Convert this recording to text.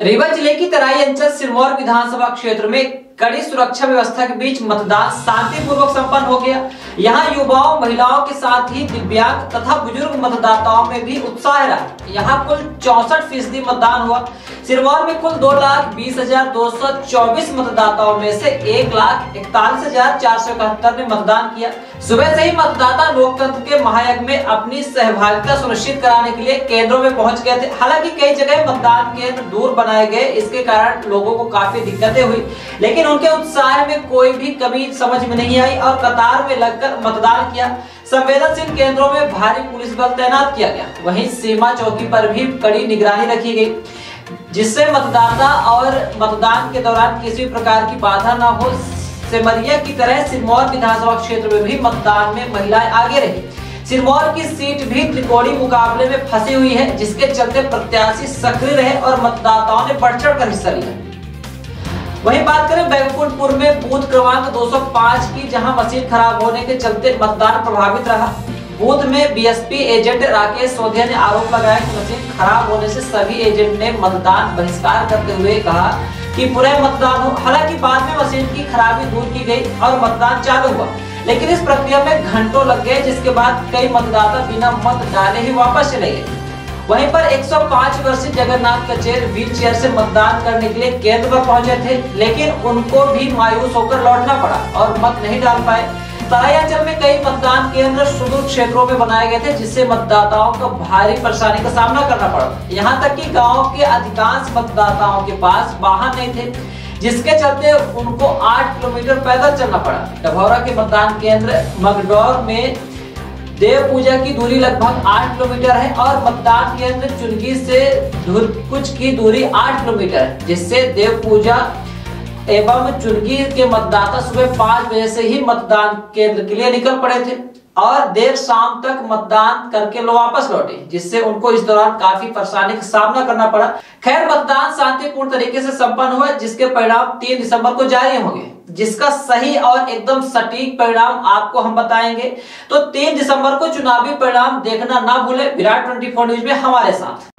रीवा जिले की तराई अंचल सिरमौर विधानसभा क्षेत्र में कड़ी सुरक्षा व्यवस्था के बीच मतदान शांतिपूर्वक संपन्न हो गया। यहां युवाओं, महिलाओं के साथ ही दिव्यांग तथा बुजुर्ग मतदाताओं में भी उत्साह रहा। यहां कुल 64% मतदान हुआ। सिरमौर में कुल 2,20,224 मतदाताओं में से 1,41,471 ने मतदान किया। सुबह से ही मतदाता लोकतंत्र के महायज्ञ में अपनी सहभागिता सुनिश्चित कराने के लिए केंद्रों में पहुंच गए थे। हालांकि कई जगह मतदान केंद्र दूर बनाए गए, इसके कारण लोगों को काफी दिक्कतें हुई, लेकिन उनके उत्साह में कोई भी कमी समझ में नहीं आई और कतार में लगकर मतदान किया। संवेदनशील केंद्रों में भारी पुलिस बल तैनात किया गया। वहीं सीमा चौकी पर भी कड़ी निगरानी रखी गई, जिससे मतदाता और मतदान के दौरान किसी प्रकार की बाधा न हो। सिमरिया की तरह सिरमौर विधानसभा क्षेत्र में भी मतदान में महिलाएं आगे रही। सिरमौर की सीट भी त्रिकोणीय मुकाबले में फंसी हुई है, जिसके चलते प्रत्याशी सक्रिय रहे और मतदाताओं ने बढ़ चढ़ कर हिस्सा लिया। वहीं बात करें बैकुंठपुर में बूथ क्रमांक 205 की, जहां मशीन खराब होने के चलते मतदान प्रभावित रहा। बूथ में बीएसपी एजेंट राकेश सोधिया ने आरोप लगाया कि मशीन खराब होने से सभी एजेंट ने मतदान बहिष्कार करते हुए कहा कि पुनः मतदान हो। हालांकि बाद में मशीन की खराबी दूर की गई और मतदान चालू हुआ, लेकिन इस प्रक्रिया में घंटों लग गए, जिसके बाद कई मतदाता बिना मत डाले ही वापस चले गए। वहीं पर 105 वर्षीय जगन्नाथ कचेर व्हील चेयर से मतदान करने के लिए केंद्र पर पहुंचे थे, लेकिन उनको भी मायूस होकर लौटना पड़ा और मत नहीं डाल पाए। तराई अंचल में कई मतदान केंद्र सुदूर क्षेत्रों में बनाए गए थे, जिससे मतदाताओं को भारी परेशानी का सामना करना पड़ा। यहाँ तक कि गांव के अधिकांश मतदाताओं के पास वाहन नहीं थे, जिसके चलते उनको 8 किलोमीटर पैदल चलना पड़ा। डभौरा के मतदान केंद्र मगडौर में देव पूजा की दूरी लगभग 8 किलोमीटर है और मतदान केंद्र चुनगी से कुछ की दूरी 8 किलोमीटर है, जिससे देव पूजा एवं चुनगी के मतदाता सुबह 5 बजे से ही मतदान केंद्र के लिए निकल पड़े थे और देर शाम तक मतदान करके वापस लौटे, जिससे उनको इस दौरान काफी परेशानी का सामना करना पड़ा। खैर, मतदान शांतिपूर्ण तरीके से संपन्न हुआ, जिसके परिणाम 3 दिसंबर को जारी होंगे, जिसका सही और एकदम सटीक परिणाम आपको हम बताएंगे। तो 3 दिसंबर को चुनावी परिणाम देखना ना भूले। विराट 24 न्यूज में हमारे साथ।